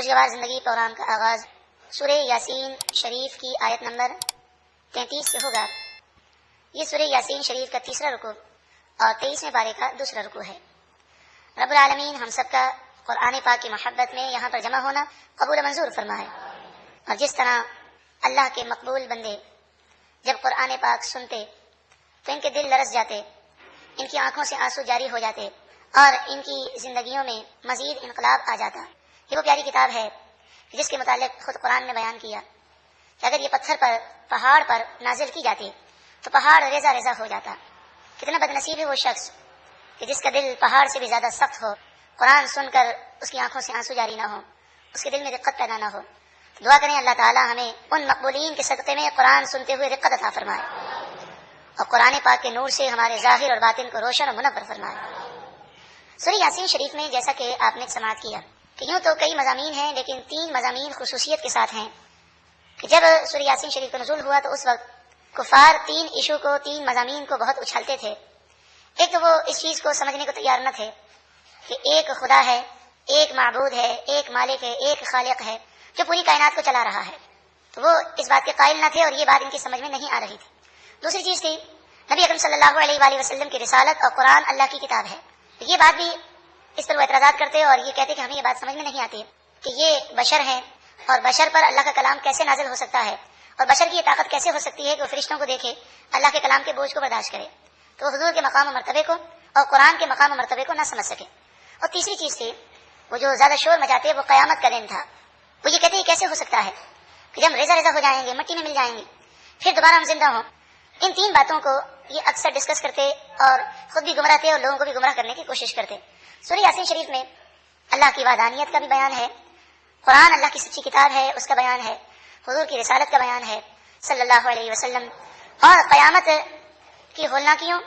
خوشگوار زندگی پروگرام کا آغاز سورہ یاسین شریف کی آیت نمبر 33 سے ہوگا۔ یہ سورہ یاسین شریف کا تیسرا رکوع اور 23ویں پارے کا دوسرا رکوع ہے۔ رب العالمین ہم سب کا قرآن پاک کی محبت میں یہاں پر جمع ہونا قبول منظور فرمائے، اور جس طرح اللہ کے مقبول بندے جب قرآن پاک سنتے تو ان کے دل لرز جاتے، ان کی آنکھوں سے آنسو جاری ہو جاتے اور ان کی زندگیوں میں مزید انقلاب آ جاتا۔ یہ وہ پیاری کتاب ہے جس کے متعلق خود قرآن نے بیان کیا کہ اگر یہ پتھر پر پہاڑ پر نازل کی جاتی تو پہاڑ ریزہ ریزہ ہو جاتا۔ کتنا بد نصیب ہے وہ شخص کہ جس کا دل پہاڑ سے بھی زیادہ سخت ہو، قرآن سن کر اس کی آنکھوں سے آنسو جاری نہ ہو، اس کے دل میں رقت پیدا نہ ہو۔ دعا کریں اللہ تعالی ہمیں ان مقبولین کے صدقے میں قرآن سنتے ہوئے رقت عطا فرمائے اور قرآن پاک کے نور سے ہمارے ظاہر اور باطن کو روشن اور منور فرمائے۔ سورہ یاسین شریف میں جیسا کہ آپ نے سماعت کیا کہ یوں تو کئی مضامین ہیں، لیکن 3 مضامین خصوصیت کے ساتھ ہیں کہ جب سورہ یاسین شریف کا نزول ہوا تو اس وقت کفار 3 ایشو کو، 3 مضامین کو بہت اچھلتے تھے۔ ایک تو وہ اس چیز کو سمجھنے کو تیار نہ تھے کہ ایک خدا ہے، ایک معبود ہے، ایک مالک ہے، ایک خالق ہے جو پوری کائنات کو چلا رہا ہے، تو وہ اس بات کے قائل نہ تھے اور یہ بات ان کی سمجھ میں نہیں آ رہی تھی۔ دوسری چیز تھی نبی اکرم صلی اللہ علیہ وآلہ وسلم کی رسالت اور قرآن اللہ کی کتاب ہے، یہ بات بھی اس پر وہ اعتراضات کرتے اور یہ کہتے کہ ہمیں یہ بات سمجھ میں نہیں آتی کہ یہ بشر ہیں اور بشر پر اللہ کا کلام کیسے نازل ہو سکتا ہے، اور بشر کی یہ طاقت کیسے ہو سکتی ہے کہ وہ فرشتوں کو دیکھے، اللہ کے کلام کے بوجھ کو برداشت کرے، تو وہ حضور کے مقام و مرتبے کو اور قرآن کے مقام و مرتبے کو نہ سمجھ سکے۔ اور تیسری چیز تھی وہ جو زیادہ شور مچاتے وہ قیامت کا دن تھا، وہ یہ کہتے یہ کیسے ہو سکتا ہے کہ جب ہم ریزہ ریزہ ہو جائیں گے، مٹی میں مل جائیں گے، پھر دوبارہ ہم زندہ ہوں۔ ان 3 باتوں کو یہ اکثر ڈسکس کرتے اور خود بھی گمراہ تھے اور لوگوں کو بھی گمراہ کرنے کی کوشش کرتے۔ سورہ یاسین شریف میں اللہ کی وحدانیت کا بھی بیان ہے، قرآن اللہ کی سچی کتاب ہے اس کا بیان ہے، حضور کی رسالت کا بیان ہے صلی اللہ علیہ وسلم، اور قیامت کی ہولناکیوں،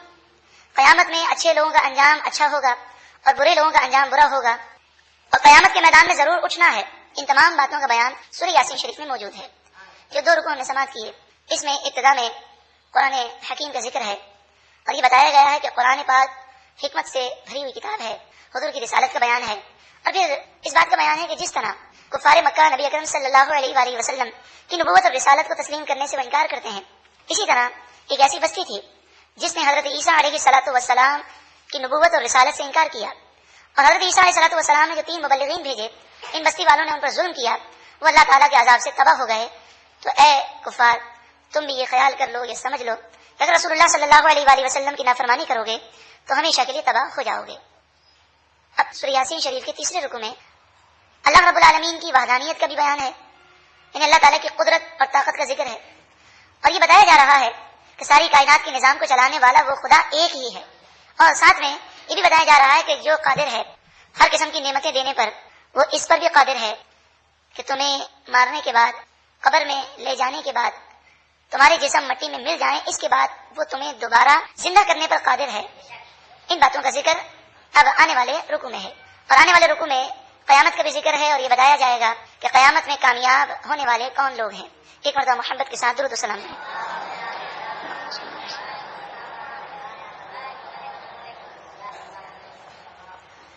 قیامت میں اچھے لوگوں کا انجام اچھا ہوگا اور برے لوگوں کا انجام برا ہوگا، اور قیامت کے میدان میں ضرور اٹھنا ہے۔ ان تمام باتوں کا بیان سورہ یاسین شریف میں موجود ہے۔ جو 2 رکوع ہم نے سماعت کیے، اس میں ابتدا میں قرآن حکیم کا ذکر ہے اور یہ بتایا گیا ہے کہ قرآن پاک حکمت سے بھری ہوئی کتاب ہے، حضور کی رسالت کا بیان ہے، اور پھر اس بات کا بیان ہے کہ جس طرح کفار مکہ نبی اکرم صلی اللہ علیہ وآلہ وسلم کی نبوت اور رسالت کو تسلیم کرنے سے وہ انکار کرتے ہیں، اسی طرح ایک ایسی بستی تھی جس نے حضرت عیسیٰ علیہ الصلوۃ والسلام کی نبوت اور رسالت سے انکار کیا، اور حضرت عیسیٰ علیہ الصلوۃ والسلام نے جو 3 مبلغین بھیجے، ان بستی والوں نے ان پر ظلم کیا، وہ اللہ تعالیٰ کے عذاب سے تباہ ہو گئے۔ تو اے کفار، تم بھی یہ خیال کر لو، یہ سمجھ لو کہ اگر رسول اللہ صلی اللہ علیہ وآلہ وسلم کی نافرمانی کرو گے تو ہمیشہ کے لیے تباہ ہو جاؤ گے۔ اب سورہ یاسین شریف کے تیسرے رکوع میں اللہ رب العالمین کی وحدانیت کا بھی بیان ہے، یعنی اللہ تعالیٰ کی قدرت اور طاقت کا ذکر ہے، اور یہ بتایا جا رہا ہے کہ ساری کائنات کے نظام کو چلانے والا وہ خدا ایک ہی ہے، اور ساتھ میں یہ بھی بتایا جا رہا ہے کہ جو قادر ہے ہر قسم کی نعمتیں دینے پر، وہ اس پر بھی قادر ہے کہ تمہیں مارنے کے بعد، قبر میں لے جانے کے بعد، تمہارے جسم مٹی میں مل جائیں، اس کے بعد وہ تمہیں دوبارہ زندہ کرنے پر قادر ہے۔ ان باتوں کا ذکر اب آنے والے رکوع میں ہے، اور آنے والے رکوع میں قیامت کا بھی ذکر ہے، اور یہ بتایا جائے گا کہ قیامت میں کامیاب ہونے والے کون لوگ ہیں۔ ایک مرتبہ محبت کے ساتھ درود و سلام ہے۔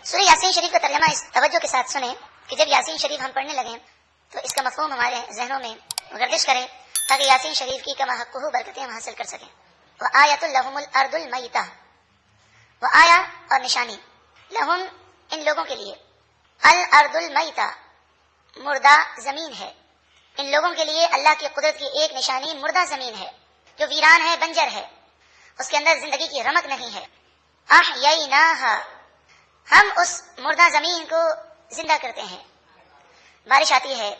سورہ یاسین شریف کا ترجمہ اس توجہ کے ساتھ سنیں کہ جب یاسین شریف ہم پڑھنے لگیں تو اس کا مفہوم ہمارے ذہنوں میں گردش کرے تاکہ یاسین شریف کی کما حقہ برکتیں ہم حاصل کر سکیں۔ وآیۃ لہم الارض المیتہ، وہ آیا اور نشانی، لہم ان لوگوں کے لیے، الارض المیتہ مردہ زمین ہے، ان لوگوں کے لیے اللہ کی قدرت کی ایک نشانی مردہ زمین ہے جو ویران ہے، بنجر ہے، اس کے اندر زندگی کی رمق نہیں ہے۔ احییناہا، ہم اس مردہ زمین کو زندہ کرتے ہیں، بارش آتی ہے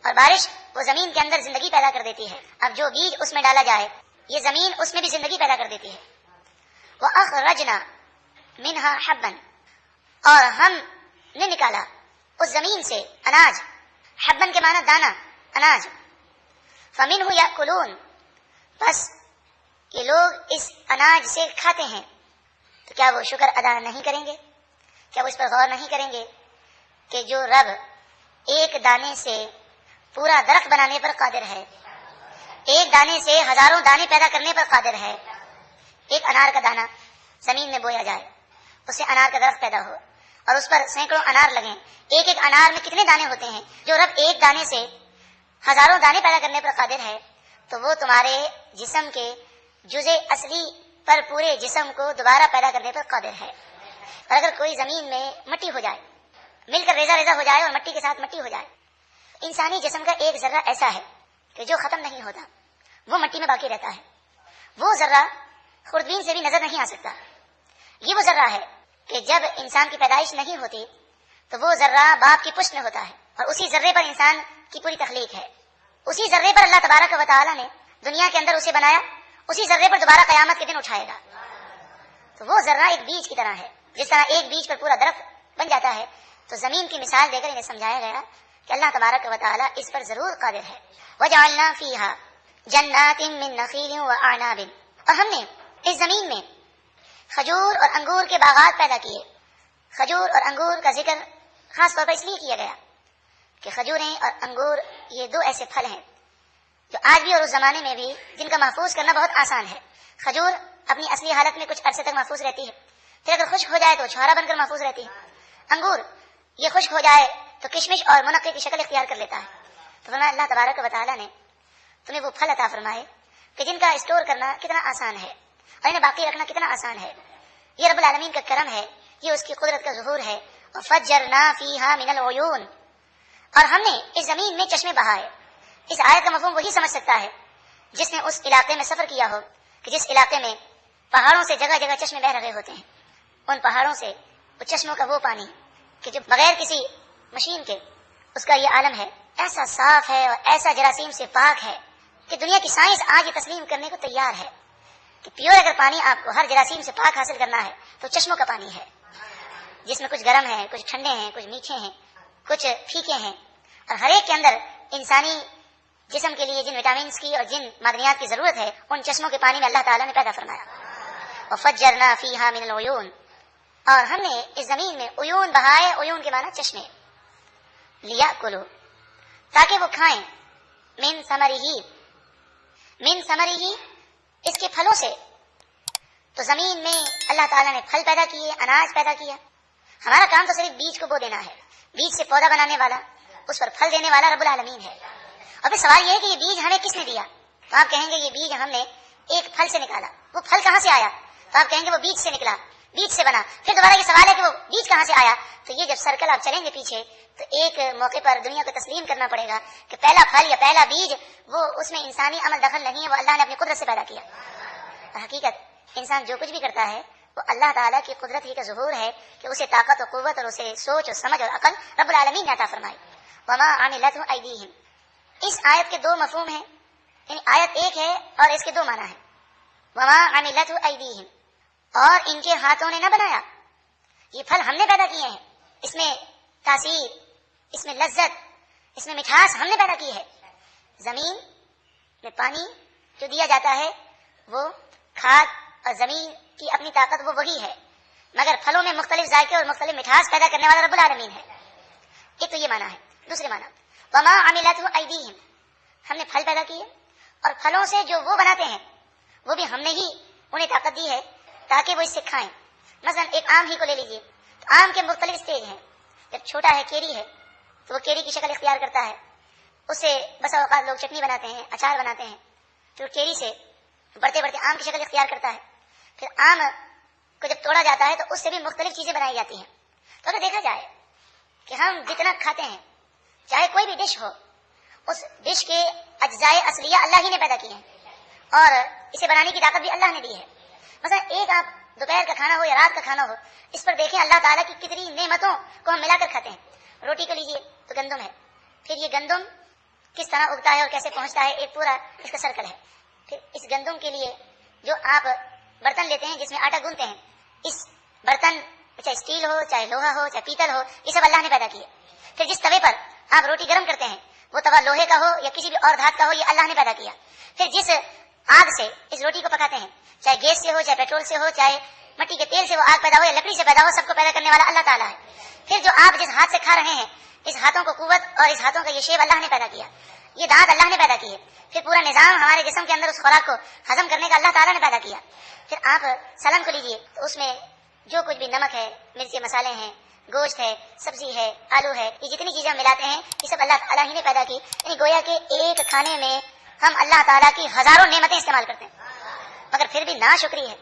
اور بارش وہ زمین کے اندر زندگی پیدا کر دیتی ہے، اب جو بیج اس میں ڈالا جائے یہ زمین اس میں بھی زندگی پیدا کر دیتی ہے۔ وَأَخْرَجْنَا مِنْهَا حَبًّا، اور ہم نے نکالا اس زمین سے اناج، حبن کے معنی دانہ، اناج، فَمِنْهُ يَأْكُلُونَ، بس یہ لوگ اس اناج سے کھاتے ہیں، تو کیا وہ شکر ادا نہیں کریں گے؟ کیا وہ اس پر غور نہیں کریں گے کہ جو رب ایک دانے سے پورا درخت بنانے پر قادر ہے، ایک دانے سے ہزاروں دانے پیدا کرنے پر قادر ہے، ایک انار کا دانہ زمین میں بویا جائے، اس سے انار کا درخت پیدا ہو، اور اس پر سینکڑوں انار لگیں، ایک ایک انار میں کتنے دانے ہوتے ہیں، جو رب ایک دانے سے ہزاروں دانے پیدا کرنے پر قادر ہے، تو وہ تمہارے جسم کے جزء اصلی پر پورے جسم کو دوبارہ پیدا کرنے پر قادر ہے۔ اور اگر کوئی زمین میں مٹی ہو جائے، مل کر ریزہ ریزہ ہو جائے اور مٹی کے ساتھ مٹی ہو جائے، انسانی جسم کا ایک ذرہ ایسا ہے کہ جو ختم نہیں ہوتا، وہ مٹی میں باقی رہتا ہے۔ وہ ذرہ خوردبین سے بھی نظر نہیں آ سکتا۔ یہ وہ ذرہ ہے کہ جب انسان کی پیدائش نہیں ہوتی تو وہ ذرہ باپ کی پشت میں ہوتا ہے، اور اسی ذرے پر انسان کی پوری تخلیق ہے۔ اسی ذرے پر اللہ تبارک و تعالی نے دنیا کے اندر اسے بنایا، اسی ذرے پر دوبارہ قیامت کے دن اٹھائے گا۔ تو وہ ذرہ ایک بیج کی طرح ہے، جس طرح ایک بیج پر پورا درخت بن جاتا ہے، تو زمین کی مثال دے کر انہیں سمجھایا گیا کہ اللہ تبارک و تعالی اس پر ضرور قادر ہے۔ وَجَعَلْنَا فِيهَا جَنَّاتٍ مِّن نَخِيلٍ وَأَعْنَابٍ، اور ہم نے اس زمین میں کھجور اور انگور کے باغات پیدا کیے۔ کھجور اور انگور کا ذکر خاص طور پر اس لیے کیا گیا کہ کھجوریں اور انگور یہ دو ایسے پھل ہیں جو آج بھی اور اس زمانے میں بھی جن کا محفوظ کرنا بہت آسان ہے۔ کھجور اپنی اصلی حالت میں کچھ عرصے تک محفوظ رہتی ہے، پھر اگر خشک ہو جائے تو چھوہارا بن کر محفوظ رہتی ہے۔ انگور یہ خشک ہو جائے تو کشمش اور منقے کی شکل اختیار کر لیتا ہے۔ تو فرمایا اللہ تبارک و تعالیٰ نے تمہیں وہ پھل عطا فرمائے کہ جن کا اسٹور کرنا کتنا آسان ہے اور انہیں باقی رکھنا کتنا آسان ہے۔ یہ رب العالمین کا کرم ہے، یہ اس کی قدرت کا ظہور ہے۔ وَفَجَّرْنَا فِيهَا مِنَ الْعُيُونِ، اور ہم نے اس زمین میں چشمے بہائے۔ اس آیت کا مفہوم وہی سمجھ سکتا ہے جس نے اس علاقے میں سفر کیا ہو کہ جس علاقے میں پہاڑوں سے جگہ جگہ چشمے بہ رہے ہوتے ہیں، ان پہاڑوں سے وہ چشموں کا وہ پانی کہ جو بغیر کسی مشین کے اس کا یہ عالم ہے، ایسا صاف ہے اور ایسا جراثیم سے پاک ہے کہ دنیا کی سائنس آج یہ تسلیم کرنے کو تیار ہے کہ پیور اگر پانی آپ کو ہر جراثیم سے پاک حاصل کرنا ہے تو چشموں کا پانی ہے، جس میں کچھ گرم ہے، کچھ ٹھنڈے ہیں، کچھ میٹھے ہیں، کچھ پھیکے ہیں، اور ہر ایک کے اندر انسانی جسم کے لیے جن وٹامنس کی اور جن معدنیات کی ضرورت ہے ان چشموں کے پانی میں اللہ تعالیٰ نے پیدا فرمایا۔ وَفَجَّرْنَا فِيهَا مِنَ الْعُيُونِ، اور ہم نے اس زمین میں عیون بہائے، عیون کے معنی چشمے، لِيَأْكُلُوا، تاکہ وہ کھائیں، من ثمرہ، اس کے پھلوں سے۔ تو زمین میں اللہ تعالیٰ نے پھل پیدا کیے، اناج پیدا کیا۔ ہمارا کام تو صرف بیج کو بو دینا ہے، بیج سے پودا بنانے والا، اس پر پھل دینے والا رب العالمین ہے۔ اور پھر سوال یہ ہے کہ یہ بیج ہمیں کس نے دیا؟ تو آپ کہیں گے یہ بیج ہم نے ایک پھل سے نکالا۔ وہ پھل کہاں سے آیا؟ تو آپ کہیں گے وہ بیج سے نکلا، بیج سے بنا۔ پھر دوبارہ یہ سوال ہے کہ وہ بیج کہاں سے آیا؟ تو یہ جب سرکل آپ چلیں گے پیچھے تو ایک موقع پر دنیا کو تسلیم کرنا پڑے گا کہ پہلا پھل یا پہلا بیج وہ اس میں انسانی عمل دخل نہیں ہے، وہ اللہ نے اپنی قدرت سے پیدا کیا۔ حقیقت انسان جو کچھ بھی کرتا ہے وہ اللہ تعالیٰ کی قدرت ہی کا ظہور ہے کہ اسے طاقت و قوت اور اسے سوچ اور سمجھ اور عقل رب العالمین نے عطا فرمائی۔ وَمَا عَمِلَتْهُ أَيْدِيهِمْ، اس آیت کے دو مفہوم ہیں، یعنی آیت ایک ہے اور اس کے دو معنی ہیں۔ وَمَا عَمِلَتْهُ أَيْدِيهِمْ، اور ان کے ہاتھوں نے نہ بنایا۔ یہ پھل ہم نے پیدا کیے ہیں، اس میں تاثیر، اس میں لذت، اس میں مٹھاس ہم نے پیدا کی ہے۔ زمین میں پانی جو دیا جاتا ہے وہ کھاد اور زمین کی اپنی طاقت وہ وہی ہے، مگر پھلوں میں مختلف ذائقے اور مختلف مٹھاس پیدا کرنے والا رب العالمین ہے۔ ایک تو یہ معنی ہے۔ دوسرے معنی وَمَا عَمِلَتْهُ أَيْدِيهِمْ، ہم نے پھل پیدا کیے اور پھلوں سے جو وہ بناتے ہیں وہ بھی ہم نے ہی انہیں طاقت دی ہے تاکہ وہ اس سے کھائیں۔ مثلا ایک آم ہی کو لے لیجئے، تو آم کے مختلف سٹیج ہیں۔ جب چھوٹا ہے، کیری ہے، تو وہ کیری کی شکل اختیار کرتا ہے، اس سے بسا اوقات لوگ چٹنی بناتے ہیں، اچار بناتے ہیں۔ پھر کیری سے بڑھتے بڑھتے آم کی شکل اختیار کرتا ہے، پھر آم کو جب توڑا جاتا ہے تو اس سے بھی مختلف چیزیں بنائی جاتی ہیں۔ تو اگر دیکھا جائے کہ ہم جتنا کھاتے ہیں، چاہے کوئی بھی ڈش ہو، اس ڈش کے اجزائے اصلیہ اللہ ہی نے پیدا کیے ہیں اور اسے بنانے کی طاقت بھی اللہ نے دی ہے۔ مثلا ایک آپ دوپہر کا کھانا ہو یا رات کا کھانا ہو، اس پر دیکھیں اللہ تعالیٰ کی کتنی نعمتوں کو ہم ملا کر کھاتے ہیں۔ روٹی کو لیجئے تو گندم ہے، پھر یہ گندم کس طرح اگتا ہے اور کیسے پہنچتا ہے، ایک پورا اس کا سرکل ہے۔ پھر اس گندم کے لیے جو آپ برتن لیتے ہیں جس میں آٹا گوندتے ہیں، اس برتن چاہے اسٹیل ہو، چاہے لوہا ہو، چاہے پیتل ہو، یہ سب اللہ نے پیدا کیے۔ پھر جس توے پر آپ روٹی گرم کرتے ہیں وہ توا لوہے کا ہو یا کسی بھی اور دھات کا ہو، یہ اللہ نے پیدا کیا۔ پھر جس آگ سے اس روٹی کو پکاتے ہیں، چاہے گیس سے ہو، چاہے پیٹرول سے ہو، چاہے مٹی کے تیل سے وہ آگ پیدا ہو یا لکڑی سے پیدا ہو، سب کو پیدا کرنے والا اللہ تعالیٰ ہے۔ پھر جو آپ جس ہاتھ سے کھا رہے ہیں، اس ہاتھوں کو قوت اور اس ہاتھوں کا یہ شیپ اللہ نے پیدا کیا، یہ دانت اللہ نے پیدا کیے۔ پھر پورا نظام ہمارے جسم کے اندر اس خوراک کو ہضم کرنے کا اللہ تعالیٰ نے پیدا کیا۔ پھر آپ سالن کو لیجئے تو اس میں جو کچھ بھی نمک ہے، مرچی مسالے ہیں، گوشت ہے، سبزی ہے، آلو ہے، یہ جتنی چیزیں ہم ملاتے ہیں یہ سب اللہ تعالیٰ ہی نے پیدا کی. یعنی گویا کہ ایک کھانے میں ہم اللہ تعالیٰ کی ہزاروں نعمتیں استعمال کرتے ہیں، مگر پھر بھی ناشکری ہے.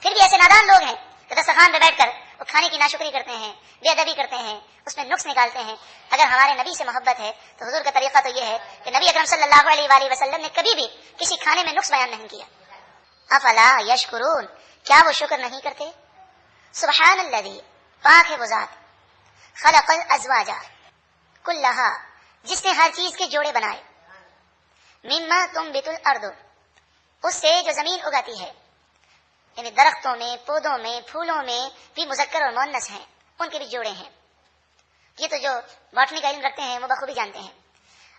پھر بھی ایسے نادان لوگ ہیں کہ دسترخوان پہ بیٹھ کر وہ کھانے کی ناشکری کرتے ہیں، بے ادبی کرتے ہیں، اس میں نقص نکالتے ہیں. اگر ہمارے نبی سے محبت ہے تو حضور کا طریقہ تو یہ ہے کہ نبی اکرم صلی اللہ علیہ وآلہ وسلم نے کبھی بھی کسی کھانے میں نقص بیان نہیں کیا. افلا یشکرون، کیا وہ شکر نہیں کرتے؟ سبحان الذی، پاک ہے وہ ذات، خلق الازواج کلھا، جس نے ہر چیز کے جوڑے بنائے، مما تنبت الارض، اس سے جو زمین اگاتی ہے. یعنی درختوں میں، پودوں میں، پھولوں میں بھی مذکر اور مؤنث ہیں، ان کے بھی جوڑے ہیں. یہ تو جو باٹنی کا علم رکھتے ہیں وہ بخوبی جانتے ہیں.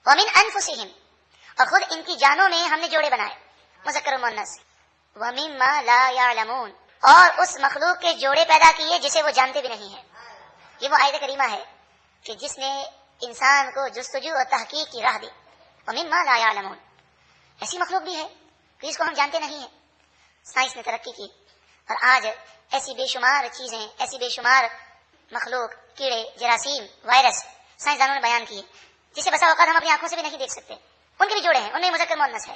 ومن انفسہم، اور خود ان کی جانوں میں ہم نے جوڑے بنائے، مذکر اور مؤنث. ومما لا یعلمون، اور اس مخلوق کے جوڑے پیدا کیے جسے وہ جانتے بھی نہیں ہیں. یہ وہ آیت کریمہ ہے کہ جس نے انسان کو جستجو اور تحقیق کی راہ دی. ومما لا یعلمون، ایسی مخلوق بھی ہے کہ جس کو ہم جانتے نہیں ہیں. سائنس نے ترقی کی اور آج ایسی بے شمار چیزیں، ایسی بے شمار مخلوق، کیڑے، جراثیم، وائرس سائنسدانوں نے بیان کیے جسے بسا اوقات ہم اپنی آنکھوں سے بھی نہیں دیکھ سکتے. ان کے بھی جوڑے ہیں، ان میں مذکر مؤنث ہے.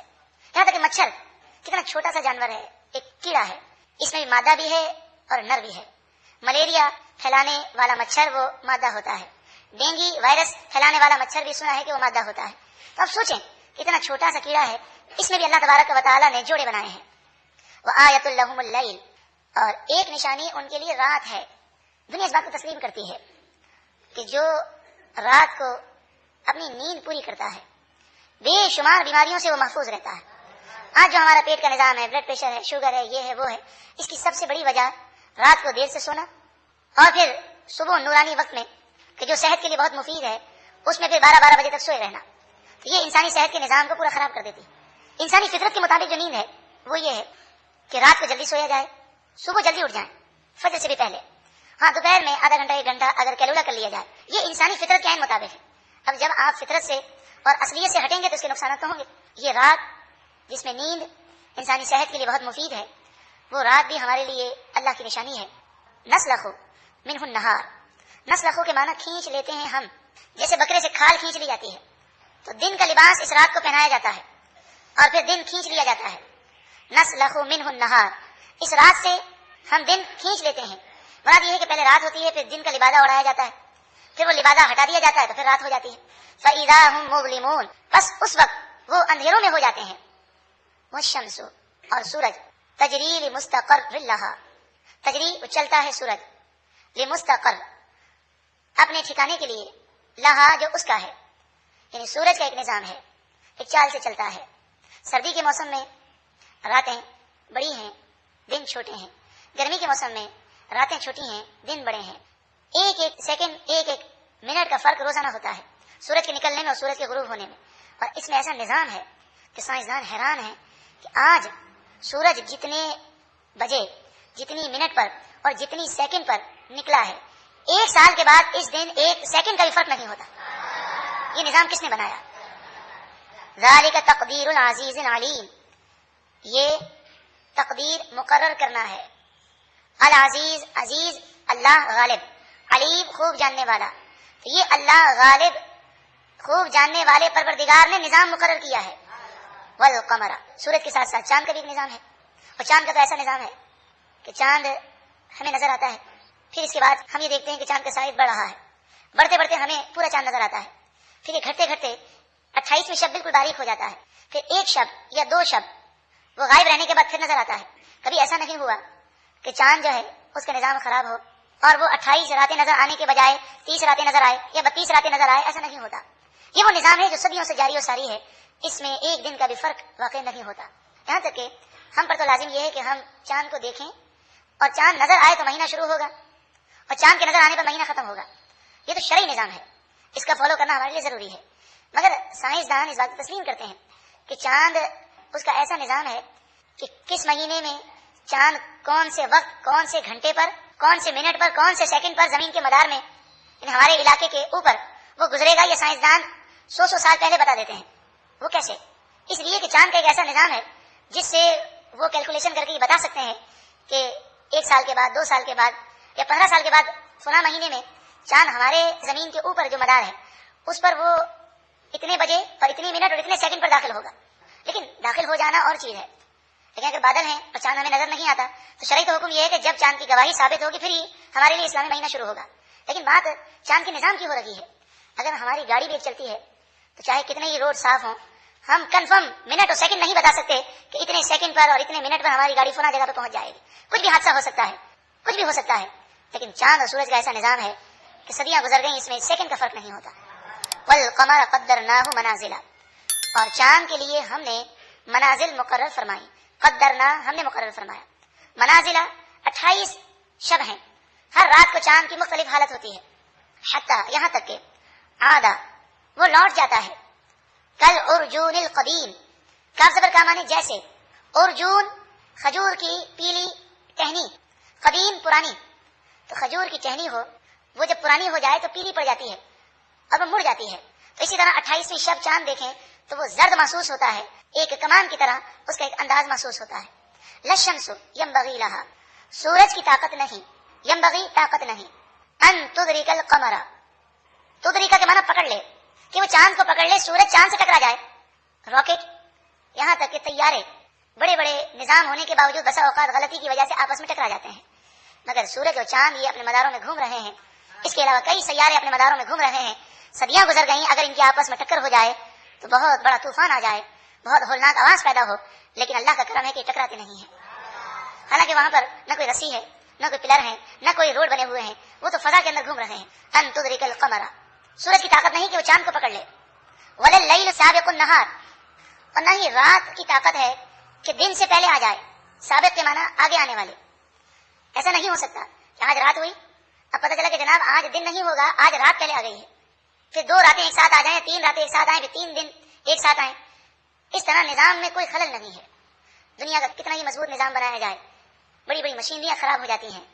یہاں تک کہ مچھر کتنا چھوٹا سا جانور ہے، ایک کیڑا ہے، اس میں بھی مادہ بھی ہے اور نر بھی ہے. ملیریا پھیلانے والا مچھر وہ مادہ ہوتا ہے. ڈینگی وائرس پھیلانے والا مچھر بھی سنا ہے کہ وہ مادہ ہوتا ہے. تو اب سوچیں اتنا چھوٹا سا کیڑا ہے، اس میں بھی اللہ تبارک و تعالیٰ نے جوڑے بنائے ہیں. وآیۃ لہم اللیل، اور ایک نشانی ان کے لیے رات ہے. دنیا اس بات کو تسلیم کرتی ہے کہ جو رات کو اپنی نیند پوری کرتا ہے بے شمار بیماریوں سے وہ محفوظ رہتا ہے. آج جو ہمارا پیٹ کا نظام ہے، بلڈ پریشر ہے، شوگر ہے، یہ ہے وہ ہے، اس کی سب سے بڑی وجہ رات کو دیر سے سونا اور پھر صبح نورانی وقت میں کہ جو صحت کے لیے بہت مفید ہے اس میں پھر 12 بجے تک سوئے رہنا. تو یہ انسانی صحت کے نظام کو پورا خراب کر دیتی. انسانی فطرت کے مطابق جو نیند ہے وہ یہ ہے کہ رات کو جلدی سویا جائے، صبح جلدی اٹھ جائیں فجر سے بھی پہلے. ہاں دوپہر میں آدھا گھنٹہ 1 گھنٹہ اگر کیلولا کر لیا جائے. یہ انسانی فطرت کے عین مطابق ہے. اب جب آپ فطرت سے اور اصلیت سے ہٹیں گے تو اس کے نقصانات تو ہوں گے. یہ رات جس میں نیند انسانی صحت کے لیے بہت مفید ہے، وہ رات بھی ہمارے لیے اللہ کی نشانی ہے. نسلخ منہ النہار، نسلخ کے معنی کھینچ لیتے ہیں ہم، جیسے بکرے سے کھال کھینچ لی جاتی ہے تو دن کا لباس اس رات کو پہنایا جاتا ہے اور پھر دن کھینچ لیا جاتا ہے. نسلخ منہ النہار، اس رات سے ہم دن کھینچ لیتے ہیں. مراد یہ ہے کہ پہلے رات ہوتی ہے، پھر دن کا لبادہ اڑایا جاتا ہے، پھر وہ لبادہ ہٹا دیا جاتا ہے تو پھر رات ہو جاتی ہے. فَإِذَا هُمْ مُظْلِمُونَ، بس اس وقت وہ اندھیروں میں ہو جاتے ہیں. والشمس، اور سورج، تجری لمستقر لہا، تجری وہ چلتا ہے سورج، لمستقر اپنے ٹھکانے کے لیے، لہا جو اس کا ہے. یعنی سورج کا ایک نظام ہے، ایک چال سے چلتا ہے. سردی کے موسم میں راتیں بڑی ہیں، دن چھوٹے ہیں. گرمی کے موسم میں راتیں چھوٹی ہیں، دن بڑے ہیں. ایک ایک سیکنڈ، ایک ایک منٹ کا فرق روزانہ ہوتا ہے سورج کے نکلنے میں اور سورج کے غروب ہونے میں. اور اس میں ایسا نظام ہے کہ سائنسدان حیران ہیں کہ آج سورج جتنے بجے، جتنی منٹ پر اور جتنی سیکنڈ پر نکلا ہے، 1 سال کے بعد اس دن 1 سیکنڈ کا بھی فرق نہیں ہوتا. یہ نظام کس نے بنایا؟ ذالک تقدیر العزیز العلیم، یہ تقدیر مقرر کرنا ہے. العزیز، عزیز اللہ غالب، علیم خوب جاننے والا. تو یہ اللہ غالب خوب جاننے والے پروردگار نے نظام مقرر کیا ہے. والقمر، سورج کے ساتھ ساتھ چاند کا بھی ایک نظام ہے. اور چاند کا تو ایسا نظام ہے کہ چاند ہمیں نظر آتا ہے، پھر اس کے بعد ہم یہ دیکھتے ہیں کہ چاند کا سائز بڑھ رہا ہے، بڑھتے بڑھتے ہمیں پورا چاند نظر آتا ہے. پھر یہ گھٹتے گھٹتے 28ویں شب بالکل باریک ہو جاتا ہے. پھر 1 شب یا 2 شب وہ غائب رہنے کے بعد پھر نظر آتا ہے. کبھی ایسا نہیں ہوا کہ چاند جو ہے اس کا نظام خراب ہو اور وہ 28 راتیں نظر آنے کے بجائے 30 راتیں نظر آئے یا 32 راتیں نظر آئے. ایسا نہیں ہوتا. یہ وہ نظام ہے جو صدیوں سے جاری و ساری ہے، اس میں ایک دن کا بھی فرق واقع نہیں ہوتا. یہاں تک کہ ہم پر تو لازم یہ ہے کہ ہم چاند کو دیکھیں اور چاند نظر آئے تو مہینہ شروع ہوگا اور چاند کے نظر آنے پر مہینہ ختم ہوگا. یہ تو شرعی نظام ہے، اس کا فالو کرنا ہمارے لیے ضروری ہے. مگر سائنسدان اس بات کو تسلیم کرتے ہیں کہ چاند اس کا ایسا نظام ہے کہ کس مہینے میں چاند کون سے وقت، کون سے گھنٹے پر، کون سے منٹ پر، کون سے سیکنڈ پر زمین کے مدار میں یعنی ہمارے علاقے کے اوپر وہ گزرے گا. یہ سائنسدان 100 سال پہلے بتا دیتے ہیں. وہ کیسے؟ اس لیے کہ چاند کا ایک ایسا نظام ہے جس سے وہ کیلکولیشن کر کے یہ بتا سکتے ہیں کہ 1 سال کے بعد، 2 سال کے بعد یا 15 سال کے بعد فلاں مہینے میں چاند ہمارے زمین کے اوپر جو مدار ہے اس پر وہ اتنے بجے اور اتنی منٹ اور اتنے سیکنڈ پر داخل ہوگا. لیکن داخل ہو جانا اور چیز ہے. لیکن اگر بادل ہیں اور چاند ہمیں نظر نہیں آتا تو شرعی تو حکم یہ ہے کہ جب چاند کی گواہی ثابت ہوگی پھر ہی ہمارے لیے اسلامی مہینہ شروع ہوگا. لیکن بات چاند کے نظام کی ہو رہی ہے. اگر ہماری گاڑی بھی ایک چلتی ہے تو چاہے کتنے ہی روڈ صاف ہوں ہم کنفرم منٹ اور سیکنڈ نہیں بتا سکتے کہ اتنے سیکنڈ پر اور اتنے منٹ پر ہماری گاڑی فلاں جگہ پہ پہنچ جائے گی. کچھ بھی حادثہ ہو سکتا ہے, کچھ بھی ہو سکتا ہے. لیکن چاند اور سورج کا ایسا نظام ہے کہ صدیاں گزر گئیں, اس میں سیکنڈ کا فرق نہیں ہوتا. والقمر قدرناہ منازل, اور چاند کے لیے ہم نے منازل مقرر فرمائی. قدرنا ہم نے مقرر فرمایا. منازل 28 شب ہیں. ہر رات کو چاند کی مختلف حالت ہوتی ہے. حتی یہاں تک کہ عادہ وہ لوٹ جاتا ہے. کل ارجون القدیم, کاف زبر کا معنی جیسے, ارجون کھجور کی پیلی ٹہنی, قدیم پرانی. تو کھجور کی ٹہنی ہو وہ جب پرانی ہو جائے تو پیلی پڑ جاتی ہے اور وہ مڑ جاتی ہے. تو اسی طرح 28ویں شب چاند دیکھیں تو وہ زرد محسوس ہوتا ہے, ایک کمان کی طرح اس کا ایک انداز محسوس ہوتا ہے. للشمس ینبغی لہا, سورج کی طاقت نہیں, ینبغی طاقت نہیں, ان تدرک القمر, تدریکا کے معنی پکڑ لے, کہ وہ چاند کو پکڑ لے, سورج چاند سے ٹکرا جائے. راکٹ یہاں تک کہ طیارے بڑے بڑے نظام ہونے کے باوجود بسا اوقات غلطی کی وجہ سے آپس میں ٹکرا جاتے ہیں. مگر سورج اور چاند یہ اپنے مداروں میں گھوم رہے ہیں. اس کے علاوہ کئی سیارے اپنے مداروں میں گھوم رہے ہیں. صدیاں گزر گئیں, اگر ان کی آپس میں ٹکر ہو جائے تو بہت بڑا طوفان آ جائے, بہت ہولناک آواز پیدا ہو, لیکن اللہ کا کرم ہے کہ ٹکراتے نہیں ہیں. حالانکہ وہاں پر نہ کوئی رسی ہے, نہ کوئی پلر ہے, نہ کوئی روڈ بنے ہوئے ہیں, وہ تو فضا کے اندر گھوم رہے ہیں. ان تدرک القمر, سورج کی طاقت نہیں کہ وہ چاند کو پکڑ لے. ولللیل سابق النہار, اور نہ ہی رات کی طاقت ہے کہ دن سے پہلے آ جائے. سابق کے معنی آگے آنے والے. ایسا نہیں ہو سکتا کہ آج رات ہوئی, اب پتہ چلا کہ جناب آج دن نہیں ہوگا, آج رات پہلے آ گئی ہے, پھر 2 راتیں ایک ساتھ آ جائیں, 3 راتیں ایک ساتھ آئیں, پھر 3 دن ایک ساتھ آئیں. اس طرح نظام میں کوئی خلل نہیں ہے. دنیا کا کتنا ہی مضبوط نظام بنایا جائے, بڑی بڑی مشینریاں خراب ہو جاتی ہیں,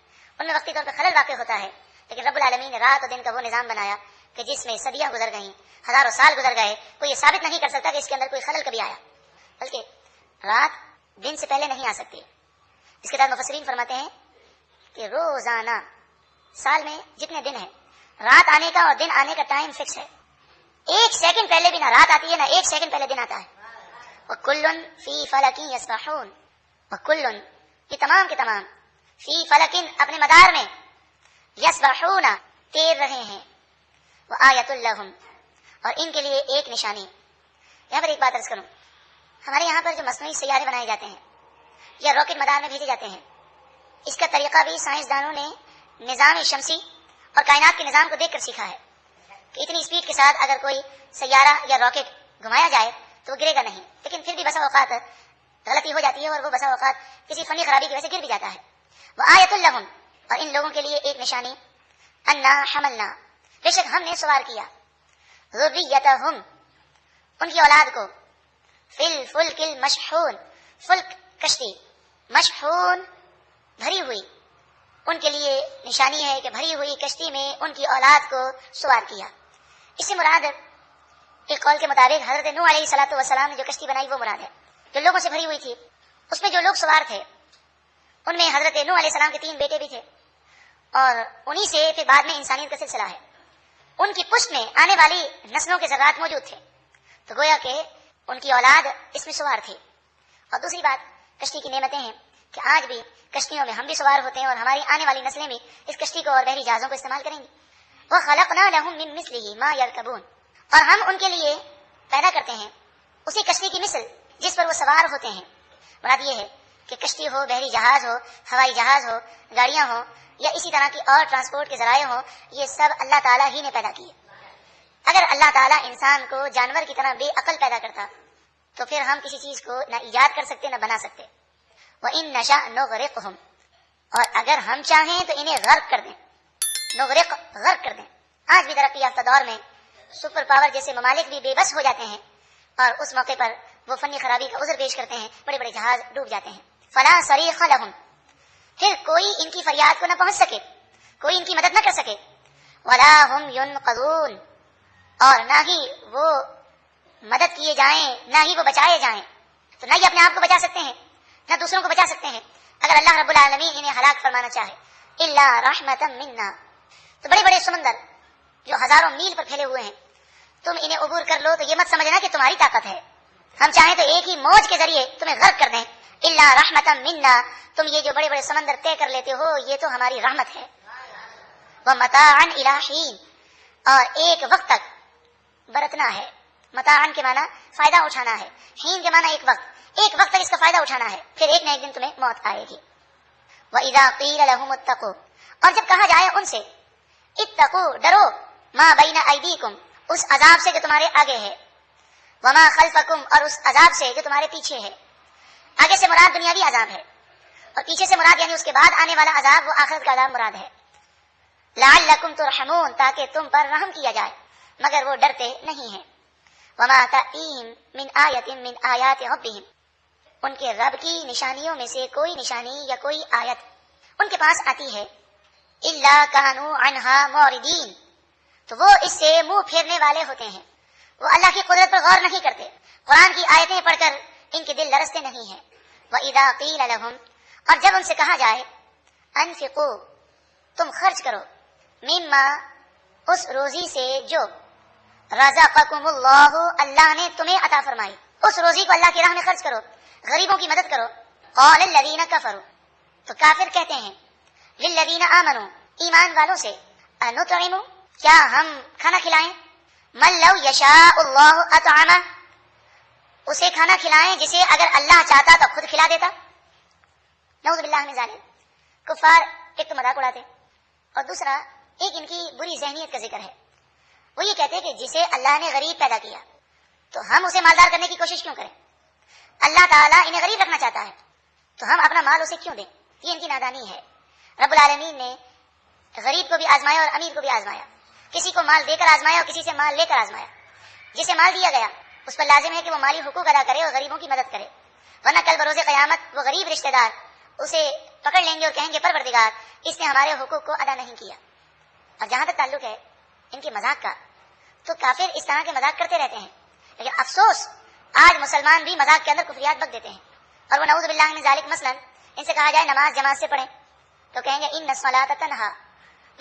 ان میں وقتی طور پر خلل واقع ہوتا ہے. لیکن رب العالمین نے رات اور دن کا وہ نظام بنایا کہ جس میں صدیاں گزر گئیں, ہزاروں سال گزر گئے, کوئی یہ ثابت نہیں کر سکتا کہ اس کے اندر کوئی خلل کبھی آیا. بلکہ رات دن سے پہلے نہیں آ سکتی. اس کے بعد مفسرین فرماتے ہیں کہ روزانہ سال میں جتنے دن ہیں, رات آنے کا اور دن آنے کا ٹائم فکس ہے. 1 سیکنڈ پہلے بھی نہ رات آتی ہے, نہ 1 سیکنڈ پہلے دن آتا ہے. وَكُلٌّ فِي فَلَكٍ يَسْبَحُونَ, وَكُلٌّ یہ تمام کے تمام, فی فلکن اپنے مدار میں, یسبحون تیر رہے ہیں, وآیۃ لہم اور ان کے لیے ایک نشانی. یہاں پر ایک بات عرض کروں, ہمارے یہاں پر جو مصنوعی سیارے بنائے جاتے ہیں یا راکٹ مدار میں بھیجے جاتے ہیں, اس کا طریقہ بھی سائنسدانوں نے نظام شمسی اور کائنات کے نظام کو دیکھ کر سیکھا ہے کہ اتنی اسپیڈ کے ساتھ اگر کوئی سیارہ یا راکٹ گھمایا جائے تو وہ گرے گا نہیں. لیکن پھر بھی بسا اوقات غلطی ہو جاتی ہے اور وہ بسا اوقات کسی فنی خرابی کی وجہ سے گر بھی جاتا ہے. وآیۃ لہم اور ان لوگوں کے لیے ایک نشانی, انا حملنا بے شک ہم نے سوار کیا, ذریتہم ان کی اولاد کو, فی الفلک المشحون فلک کشتی, مشحون بھری ہوئی, ان کے لیے نشانی ہے کہ بھری ہوئی کشتی میں ان کی اولاد کو سوار کیا. اس سے مراد ایک قول کے مطابق حضرت نوح علیہ الصلوۃ والسلام نے جو کشتی بنائی وہ مراد ہے, جو لوگوں سے بھری ہوئی تھی. اس میں جو لوگ سوار تھے ان میں حضرت نوح علیہ السلام کے 3 بیٹے بھی تھے, اور انہی سے پھر بعد میں انسانیت کا سلسلہ ہے. ان کی پشت میں آنے والی نسلوں کے ذرات موجود تھے, تو گویا کہ ان کی اولاد اس میں سوار تھی. اور دوسری بات کشتی کی نعمتیں ہیں کہ آج بھی کشتیوں میں ہم بھی سوار ہوتے ہیں, اور ہماری آنے والی نسلیں بھی اس کشتی کو اور بحری جہازوں کو استعمال کریں گی. وَخَلَقْنَا لَهُم مِّن مِّثْلِهِ مَا يَرْكَبُونَ اور ہم ان کے لیے پیدا کرتے ہیں اسی کشتی کی مثل جس پر وہ سوار ہوتے ہیں. مراد یہ ہے کہ کشتی ہو, بحری جہاز ہو, ہوائی جہاز ہو, گاڑیاں ہوں یا اسی طرح کی اور ٹرانسپورٹ کے ذرائع ہوں, یہ سب اللہ تعالیٰ ہی نے پیدا کیے. اگر اللہ تعالیٰ انسان کو جانور کی طرح بے عقل پیدا کرتا تو پھر ہم کسی چیز کو نہ ایجاد کر سکتے نہ بنا سکتے. وَإِن نَّشَأْ نُغْرِقْهُمْ اور اگر ہم چاہیں تو انہیں غرق کر دیں, نغرق غرق کر دیں. آج بھی ترقی یافتہ دور میں سپر پاور جیسے ممالک بھی بے بس ہو جاتے ہیں, اور اس موقع پر وہ فنی خرابی کا عذر پیش کرتے ہیں, بڑے بڑے جہاز ڈوب جاتے ہیں. فَلَا صَرِيخَ لَهُمْ پھر کوئی ان کی فریاد کو نہ پہنچ سکے, کوئی ان کی مدد نہ کر سکے. وَلَا هُمْ يُنْقَذُونَ اور نہ ہی وہ مدد کیے جائیں, نہ ہی وہ بچائے جائیں. تو نہ ہی اپنے آپ کو بچا سکتے ہیں نہ دوسروں کو بچا سکتے ہیں اگر اللہ رب العالمین انہیں ہلاک فرمانا چاہے. إِلَّا رَحْمَةً مِنَّا تو بڑے بڑے سمندر جو ہزاروں میل پر پھیلے ہوئے ہیں، تم انہیں عبور کر لو تو یہ مت سمجھنا کہ تمہاری طاقت ہے، ہم چاہیں تو ایک ہی موج کے ذریعے تمہیں غرق کر دیں، الا رحمتا منا، تم یہ جو بڑے بڑے سمندر طے کر لیتے ہو یہ تو ہماری رحمت ہے، ومتاعا الی حین، اور ایک وقت تک برتنا ہے، متاعا کے معنی فائدہ اٹھانا ہے، حین کے معنی ایک وقت تک اس کا فائدہ اٹھانا ہے، پھر ایک نہ ایک دن تمہیں موت آئے گی۔ وَإِذَا قِيلَ لَهُمُ اتَّقُوا، اور جب کہا جائے ان سے اتقوا، ڈرو، ما بین ایدیکم، اس عذاب سے جو تمہارے آگے ہے، وما خلفکم، اور اس عذاب سے جو تمہارے پیچھے ہے، آگے سے مراد دنیاوی عذاب ہے اور پیچھے سے مراد یعنی اس کے بعد آنے والا عذاب وہ آخرت کا عذاب مراد ہے، لعلکم ترحمون، تاکہ تم پر رحم کیا جائے، مگر وہ ڈرتے نہیں ہیں، وما تأتیہم من آیت من آیات ربہم، ان کے رب کی نشانیوں میں سے کوئی نشانی یا کوئی آیت ان کے پاس آتی ہے، الا کانوا عنہا معرضین، تو وہ اس سے منہ پھیرنے والے ہوتے ہیں، وہ اللہ کی قدرت پر غور نہیں کرتے، قرآن کی آیتیں پڑھ کر ان کے دل لرزتے نہیں ہیں۔ وَإِذَا قِيلَ لَهُمْ، اور جب ان سے کہا جائے انفقوا، تم خرچ کرو، مما، اس روزی سے جو رزقکم اللہ، اللہ نے تمہیں عطا فرمائی، اس روزی کو اللہ کی راہ میں خرچ کرو، غریبوں کی مدد کرو۔ قال الذین کفروا، تو کافر کہتے ہیں، للذین آمنوا، ایمان والوں سے، انطعم، کیا ہم کھانا کھلائیں، من لو یشاء اللہ اطعمہ، اسے کھانا کھلائیں جسے اگر اللہ چاہتا تو خود کھلا دیتا۔ نعوذ باللہ من ذالک، کفار ایک تو مذاق اڑاتے اور دوسرا ایک ان کی بری ذہنیت کا ذکر ہے، وہ یہ کہتے کہ جسے اللہ نے غریب پیدا کیا تو ہم اسے مالدار کرنے کی کوشش کیوں کریں، اللہ تعالیٰ انہیں غریب رکھنا چاہتا ہے تو ہم اپنا مال اسے کیوں دیں، یہ ان کی نادانی ہے۔ رب العالمین نے غریب کو بھی آزمایا اور امیر کو بھی آزمایا، کسی کو مال دے کر آزمایا اور کسی سے مال لے کر آزمایا، جسے مال دیا گیا اس پر لازم ہے کہ وہ مالی حقوق ادا کرے اور غریبوں کی مدد کرے، ورنہ کل بروز قیامت وہ غریب رشتہ دار اسے پکڑ لیں گے اور کہیں گے پروردگار اس نے ہمارے حقوق کو ادا نہیں کیا۔ اور جہاں تک تعلق ہے ان کے مذاق کا، تو کافر اس طرح کے مذاق کرتے رہتے ہیں، لیکن افسوس آج مسلمان بھی مذاق کے اندر کفریات بک دیتے ہیں، اور وہ نعوذ باللہ من ذالک، مثلا ان سے کہا جائے نماز جماعت سے پڑھیں تو کہیں گے ان الصلاۃ تنہا،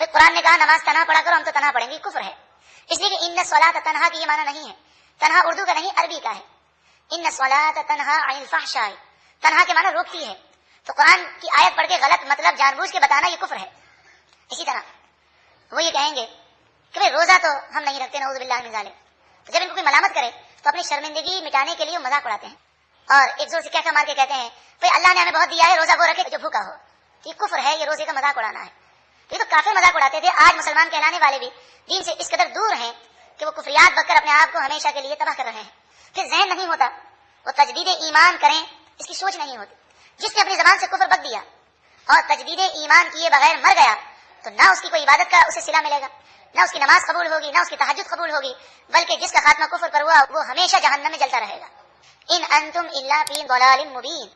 بھئی قرآن نے کہا نماز تنہا پڑھا کرو، ہم تو تنہا پڑھیں گے، کفر ہے، اس لیے کہ ان الصلاۃ تنہا کی یہ معنی نہیں ہے، تنہا اردو کا نہیں عربی کا ہے، ان الصلاۃ تنہا عن الفحشاء، تنہا کے معنی روکتی ہے، تو قرآن کی آیت پڑھ کے غلط مطلب جان بوجھ کے بتانا یہ کفر ہے۔ اسی طرح وہ یہ کہیں گے کہ بھئی روزہ تو ہم نہیں رکھتے، نعوذ باللہ من ذالک، تو جب ان کو کوئی ملامت کرے تو اپنی شرمندگی مٹانے کے لیے وہ مذاق اڑاتے ہیں اور ایک زور سے کہہ مار کے کہتے ہیں بھئی اللہ نے ہمیں بہت دیا ہے، روزہ وہ رکھے جو بھوکا ہو، یہ کفر ہے، یہ روزے کا مذاق اڑانا ہے۔ یہ تو کافر مذاق اڑاتے تھے، آج مسلمان کہلانے والے بھی دین سے اس قدر دور ہیں کہ وہ کفریات بک کر اپنے آپ کو ہمیشہ کے لیے تباہ کر رہے ہیں، پھر ذہن نہیں ہوتا، وہ تجدید ایمان کریں اس کی سوچ نہیں ہوتی۔ جس نے اپنی زبان سے کفر بک دیا اور تجدید ایمان کیے بغیر مر گیا تو نہ اس کی کوئی عبادت کا اسے صلہ ملے گا، نہ اس کی نماز قبول ہوگی، نہ اس کی تہجد قبول ہوگی، بلکہ جس کا خاتمہ کفر پر ہوا وہ ہمیشہ جہنم میں جلتا رہے گا۔ ان انتم الا فی ضلال مبین،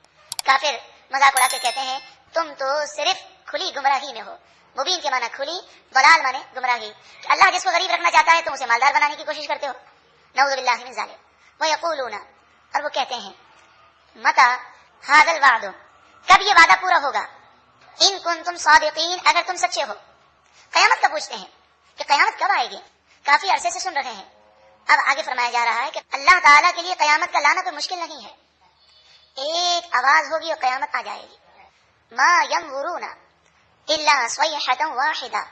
کافر مذاق اڑا کے کہتے ہیں تم تو صرف کھلی گمراہی میں ہو، مبین کے معنی کھلی، ضلال معنی گمراہی، کہ اللہ جس کو غریب رکھنا چاہتا ہے تم اسے مالدار بنانے کی کوشش کرتے ہو، نعوذ باللہ من ذالک۔ ویقولون، اور وہ کہتے ہیں متی ھذا الوعد، کب یہ وعدہ پورا ہوگا، ان کنتم صادقین، اگر تم سچے ہو۔ قیامت کا پوچھتے ہیں کہ قیامت کب آئے گی، کافی عرصے سے سن رہے ہیں، اب آگے فرمایا جا رہا ہے کہ اللہ تعالیٰ کے لیے قیامت کا لانا کوئی مشکل نہیں ہے، ایک آواز ہوگی اور قیامت آ جائے گی، ما ینظرون الا صیحۃ واحدہ،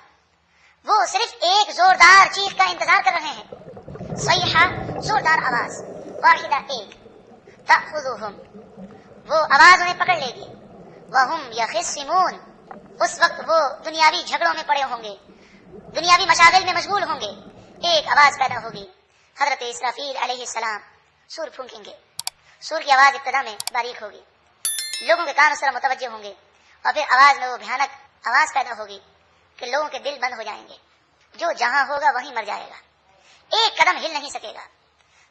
وہ صرف ایک زوردار چیخ کا انتظار کر رہے ہیں، صیحہ زوردار آواز، واحدہ ایک، تأخذہم، وہ آواز انہیں پکڑ لے گی، وہم یخصمون، اس وقت وہ دنیاوی جھگڑوں میں پڑے ہوں گے، دنیاوی مشاغل میں مشغول ہوں گے، ایک آواز پیدا ہوگی، حضرت اسرافیل علیہ السلام سور پھونکیں گے، سور کی آواز ابتدا میں باریک ہوگی، لوگوں کے کان اس طرح متوجہ ہوں گے اور پھر آواز میں وہ بھیانک آواز پیدا ہوگی کہ لوگوں کے دل بند ہو جائیں گے، جو جہاں ہوگا وہیں مر جائے گا، ایک قدم ہل نہیں سکے گا،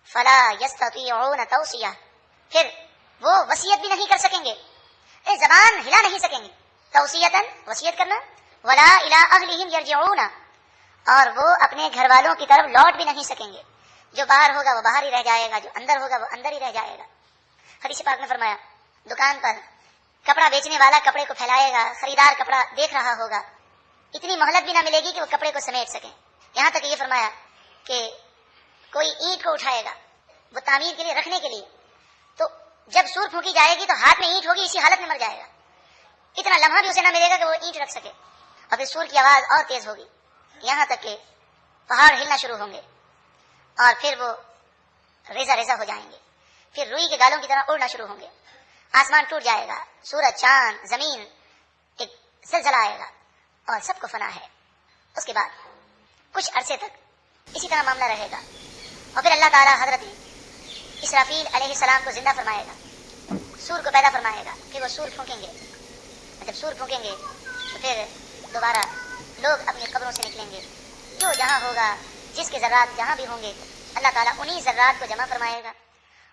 فلا یستطیعون توصیہ، پھر وہ وصیت بھی نہیں کر سکیں گے، زبان ہلا نہیں سکیں گے، توصیتاً وصیت کرنا، ولا الی اہلہم یرجعون، اور وہ اپنے گھر والوں کی طرف لوٹ بھی نہیں سکیں گے، جو باہر ہوگا وہ باہر ہی رہ جائے گا، جو اندر ہوگا وہ اندر ہی رہ جائے گا۔ حدیث پاک میں فرمایا دکان پر کپڑا بیچنے والا کپڑے کو پھیلائے گا، خریدار کپڑا دیکھ رہا ہوگا، اتنی مہلت بھی نہ ملے گی کہ وہ کپڑے کو سمیٹ سکیں. یہاں تک یہ فرمایا کہ کوئی اینٹ کو اٹھائے گا وہ تعمیر کے لیے رکھنے کے لیے، تو جب سور پھونکی جائے گی تو ہاتھ میں اینٹ ہوگی، اسی حالت میں مر جائے گا. اتنا لمحہ بھی اسے نہ ملے گا کہ وہ اینٹ رکھ سکے. اور پھر سور کی آواز اور تیز ہوگی، یہاں تک کہ پہاڑ ہلنا شروع ہوں گے اور پھر وہ ریزہ ریزہ ہو جائیں گے. پھر روئی کے گالوں کی طرح اڑنا شروع ہوں گے. آسمان ٹوٹ جائے گا، سورج چاند زمین ایک زلزلہ آئے گا اور سب کو فنا ہے. اس کے بعد کچھ عرصے تک اسی طرح معاملہ رہے گا اور پھر اللہ تعالیٰ حضرت اسرافیل علیہ السلام کو زندہ فرمائے گا، سور کو پیدا فرمائے گا. پھر وہ سور پھونکیں گے. جب سور پھونکیں گے تو پھر دوبارہ لوگ اپنی قبروں سے نکلیں گے. جو جہاں ہوگا، جس کے ذرات جہاں بھی ہوں گے، اللہ تعالیٰ انہی ذرات کو جمع فرمائے گا.